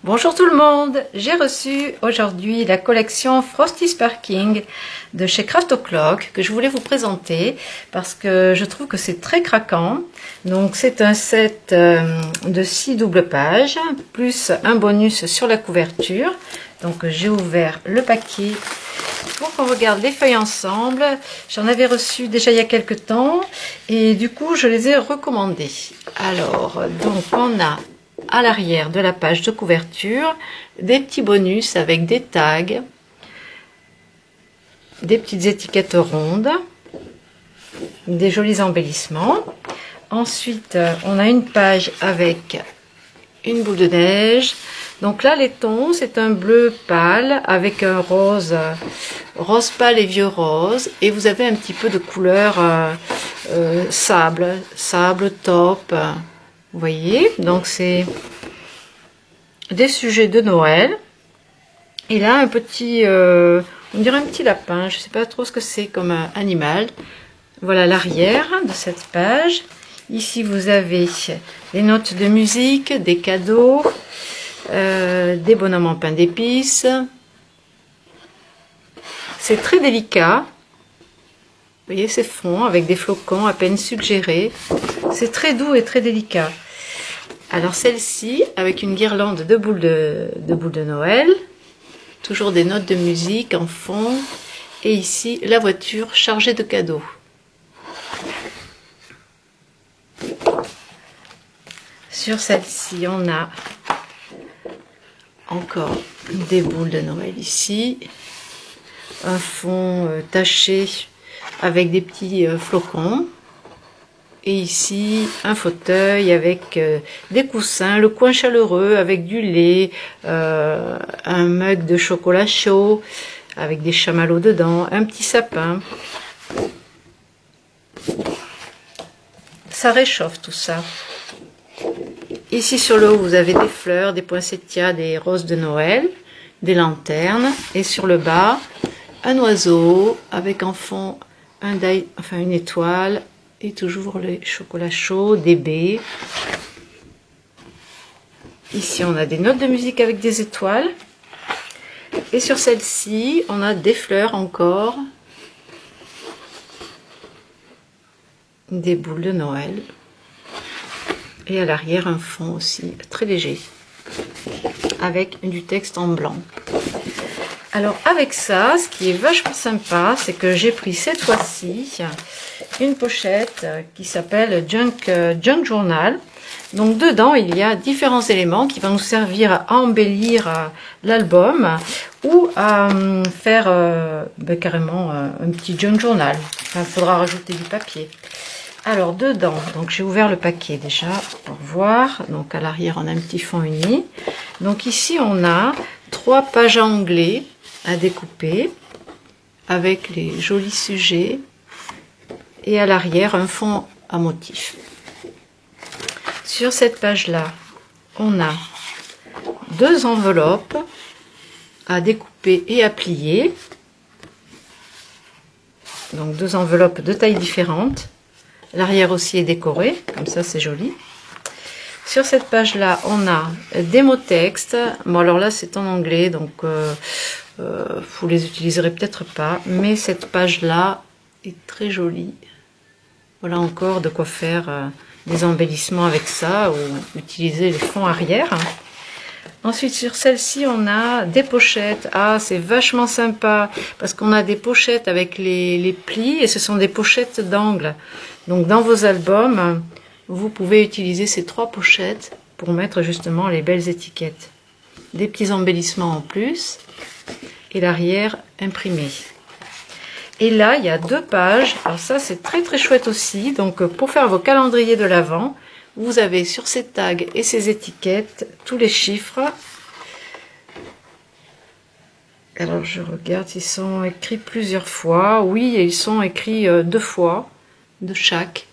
Bonjour tout le monde, j'ai reçu aujourd'hui la collection Frosty Sparking de chez Craft O'Clock que je voulais vous présenter parce que je trouve que c'est très craquant. Donc c'est un set de 6 doubles pages plus un bonus sur la couverture. Donc j'ai ouvert le paquet pour qu'on regarde les feuilles ensemble. J'en avais reçu déjà il y a quelques temps et du coup je les ai recommandées. Alors donc on a à l'arrière de la page de couverture des petits bonus avec des tags, des petites étiquettes rondes, des jolis embellissements. Ensuite on a une page avec une boule de neige. Donc là les tons, c'est un bleu pâle avec un rose pâle et vieux rose, et vous avez un petit peu de couleur sable taupe. Vous voyez, donc c'est des sujets de Noël. Et là, un petit, on dirait un petit lapin. Je ne sais pas trop ce que c'est comme animal. Voilà l'arrière de cette page. Ici, vous avez des notes de musique, des cadeaux, des bonhommes en pain d'épices. C'est très délicat. Vous voyez, c'est fond avec des flocons à peine suggérés. C'est très doux et très délicat. Alors celle-ci, avec une guirlande de boules de Noël. Toujours des notes de musique en fond. Et ici, la voiture chargée de cadeaux. Sur celle-ci, on a encore des boules de Noël ici. Un fond taché avec des petits flocons. Et ici, un fauteuil avec des coussins, le coin chaleureux avec du lait, un mug de chocolat chaud avec des chamallows dedans, un petit sapin. Ça réchauffe tout ça. Ici sur le haut, vous avez des fleurs, des poinsettias, des roses de Noël, des lanternes. Et sur le bas, un oiseau avec en fond une étoile. Et toujours les chocolats chauds, des baies. Ici, on a des notes de musique avec des étoiles. Et sur celle-ci, on a des fleurs encore. Des boules de Noël. Et à l'arrière, un fond aussi très léger. Avec du texte en blanc. Alors avec ça, ce qui est vachement sympa, c'est que j'ai pris cette fois-ci une pochette qui s'appelle Junk Journal. Donc dedans, il y a différents éléments qui vont nous servir à embellir l'album ou à faire carrément un petit Junk Journal. Enfin, il faudra rajouter du papier. Alors dedans, donc j'ai ouvert le paquet déjà pour voir. Donc à l'arrière, on a un petit fond uni. Donc ici, on a 3 pages anglais à découper avec les jolis sujets et à l'arrière un fond à motif. Sur cette page là, on a 2 enveloppes à découper et à plier, donc 2 enveloppes de tailles différentes. L'arrière aussi est décoré, comme ça c'est joli. Sur cette page là, on a des mots textes. Bon alors là c'est en anglais, donc vous les utiliserez peut-être pas, mais cette page là est très jolie. Voilà encore de quoi faire des embellissements avec ça, ou utiliser les fonds arrière. Ensuite sur celle-ci on a des pochettes. Ah, c'est vachement sympa parce qu'on a des pochettes avec les plis, et ce sont des pochettes d'angle. Donc dans vos albums, vous pouvez utiliser ces 3 pochettes pour mettre justement les belles étiquettes. Des petits embellissements en plus. Et l'arrière imprimé. Et là, il y a 2 pages. Alors ça, c'est très très chouette aussi. Donc pour faire vos calendriers de l'Avent, vous avez sur ces tags et ces étiquettes tous les chiffres. Alors je regarde, ils sont écrits plusieurs fois. Oui, ils sont écrits 2 fois de chaque.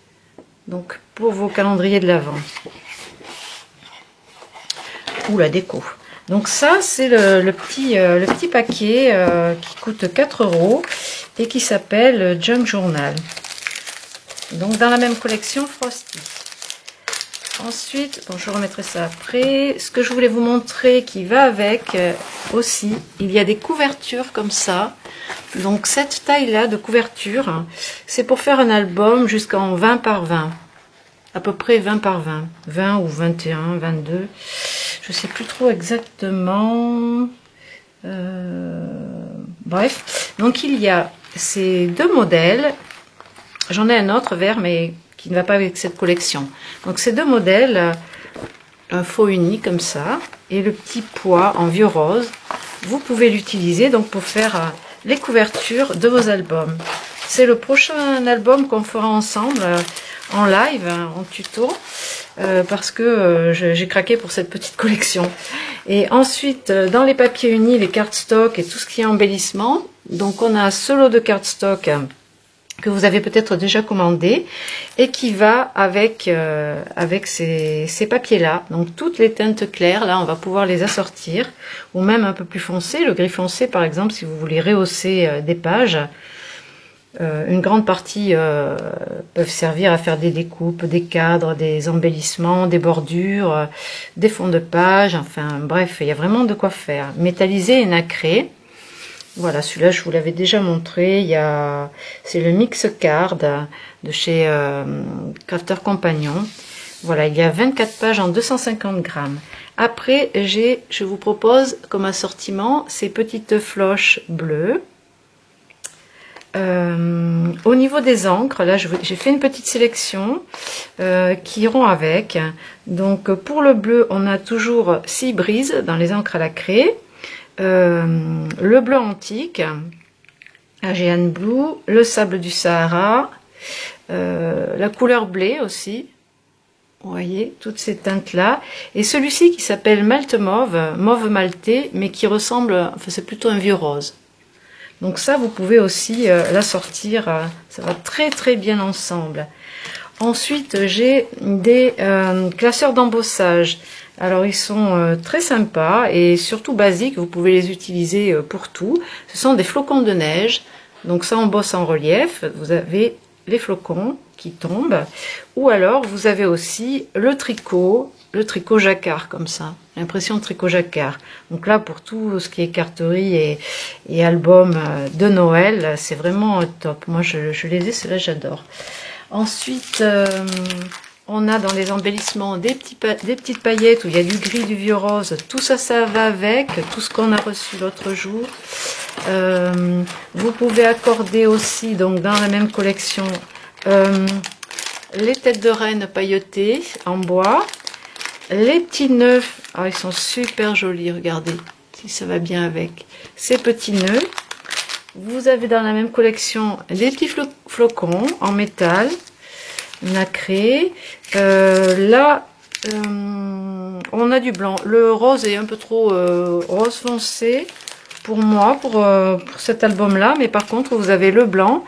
Donc pour vos calendriers de l'Avent. Ou la déco. Donc ça, c'est le petit paquet qui coûte 4 € et qui s'appelle Junk Journal. Donc dans la même collection Frosty. Ensuite, bon, je remettrai ça après. Ce que je voulais vous montrer qui va avec aussi, il y a des couvertures comme ça. Donc cette taille-là de couverture, c'est pour faire un album jusqu'en 20 par 20. À peu près 20 par 20. 20 ou 21, 22. Je sais plus trop exactement. Bref. Donc il y a ces deux modèles. J'en ai un autre vert, mais qui ne va pas avec cette collection. Donc ces deux modèles, un faux uni comme ça, et le petit pois en vieux rose, vous pouvez l'utiliser donc pour faire les couvertures de vos albums. C'est le prochain album qu'on fera ensemble en live, en tuto, parce que j'ai craqué pour cette petite collection. Et ensuite, dans les papiers unis, les cardstock et tout ce qui est embellissement, donc on a ce lot de cardstock que vous avez peut-être déjà commandé et qui va avec, avec ces papiers-là. Donc toutes les teintes claires, là, on va pouvoir les assortir, ou même un peu plus foncé, le gris foncé par exemple, si vous voulez rehausser des pages. Une grande partie peuvent servir à faire des découpes, des cadres, des embellissements, des bordures, des fonds de page, enfin bref, il y a vraiment de quoi faire. Métallisé et nacré. Voilà, celui-là, je vous l'avais déjà montré. C'est le Mix Card de chez Crafter Compagnon. Voilà, il y a 24 pages en 250 grammes. Après, je vous propose comme assortiment ces petites floches bleues. Au niveau des encres, là, j'ai fait une petite sélection qui iront avec. Donc, pour le bleu, on a toujours Sea Breeze dans les encres à la craie. Le bleu antique, Aegean Blue, le sable du Sahara, la couleur blé aussi, vous voyez, toutes ces teintes là, et celui-ci qui s'appelle Malt Mauve, mauve maltais, mais qui ressemble, enfin c'est plutôt un vieux rose. Donc ça vous pouvez aussi l'assortir, ça va très très bien ensemble. Ensuite j'ai des classeurs d'embossage. Alors ils sont très sympas et surtout basiques, vous pouvez les utiliser pour tout. Ce sont des flocons de neige, donc ça embosse en relief, vous avez les flocons qui tombent, ou alors vous avez aussi le tricot jacquard comme ça, l'impression de tricot jacquard. Donc là pour tout ce qui est carterie et album de Noël, c'est vraiment top. Moi je les ai, ceux-là j'adore. Ensuite, on a dans les embellissements des petites paillettes où il y a du gris, du vieux rose. Tout ça, ça va avec. Tout ce qu'on a reçu l'autre jour. Vous pouvez accorder aussi, donc dans la même collection, les têtes de reine pailletées en bois. Les petits nœuds. Ah, ils sont super jolis, regardez. Si ça va bien avec. Ces petits nœuds. Vous avez dans la même collection des petits flocons en métal. Nacré. Là, on a du blanc. Le rose est un peu trop rose foncé pour moi, pour cet album-là. Mais par contre, vous avez le blanc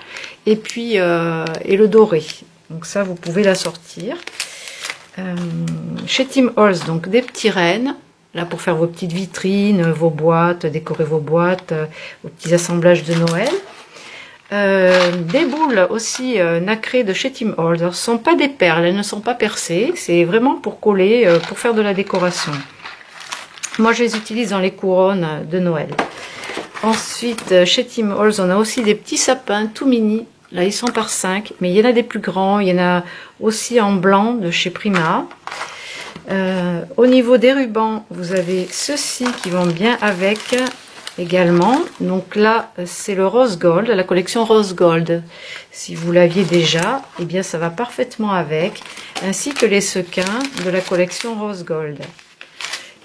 et puis et le doré. Donc ça, vous pouvez la sortir. Chez Tim Holtz, donc des petits rennes. Là, pour faire vos petites vitrines, vos boîtes, décorer vos boîtes, vos petits assemblages de Noël. Des boules aussi nacrées de chez Tim Holtz. Alors, ce ne sont pas des perles, elles ne sont pas percées, c'est vraiment pour coller, pour faire de la décoration. Moi je les utilise dans les couronnes de Noël. Ensuite chez Tim Holtz on a aussi des petits sapins tout mini, là ils sont par 5, mais il y en a des plus grands, il y en a aussi en blanc de chez Prima. Au niveau des rubans vous avez ceux-ci qui vont bien avec également. Donc là c'est le rose gold, la collection rose gold. Si vous l'aviez déjà, eh bien ça va parfaitement avec, ainsi que les sequins de la collection rose gold.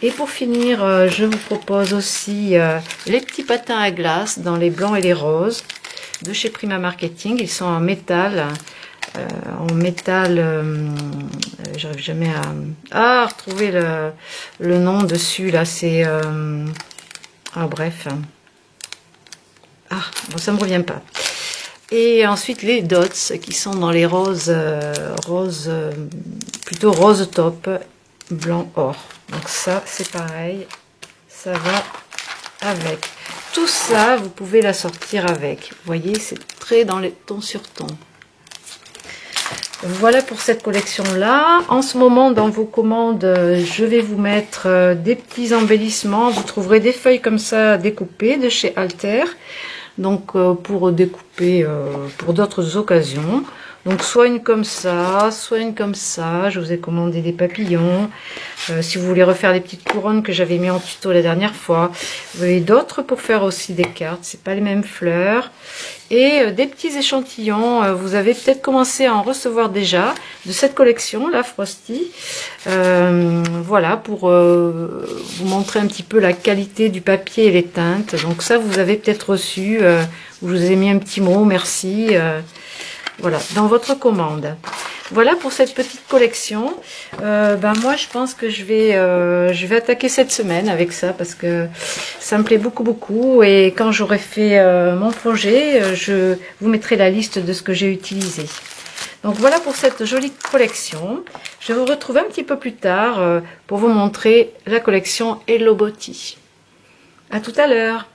Et pour finir, je vous propose aussi les petits patins à glace dans les blancs et les roses de chez Prima Marketing. Ils sont en métal, j'arrive jamais à retrouver le nom dessus là. C'est bref. Bon, ça me revient pas. Et ensuite les dots qui sont dans les roses, plutôt rose top, blanc or. Donc ça c'est pareil, ça va avec. Tout ça vous pouvez la sortir avec. Vous voyez, c'est très dans les tons sur ton. Voilà pour cette collection-là. En ce moment, dans vos commandes, je vais vous mettre des petits embellissements. Vous trouverez des feuilles comme ça découpées de chez Alter. Donc, pour découper pour d'autres occasions. Donc, soit une comme ça, soit une comme ça. Je vous ai commandé des papillons. Si vous voulez refaire les petites couronnes que j'avais mis en tuto la dernière fois. Vous avez d'autres pour faire aussi des cartes. C'est pas les mêmes fleurs. Et des petits échantillons. Vous avez peut-être commencé à en recevoir déjà de cette collection, la Frosty. Voilà, pour vous montrer un petit peu la qualité du papier et les teintes. Donc ça, vous avez peut-être reçu. Je vous ai mis un petit mot, merci. Voilà, dans votre commande. Voilà pour cette petite collection. Moi, je pense que je vais attaquer cette semaine avec ça parce que ça me plaît beaucoup. Et quand j'aurai fait mon projet, je vous mettrai la liste de ce que j'ai utilisé. Donc voilà pour cette jolie collection. Je vais vous retrouver un petit peu plus tard pour vous montrer la collection Hello Beauty. À tout à l'heure.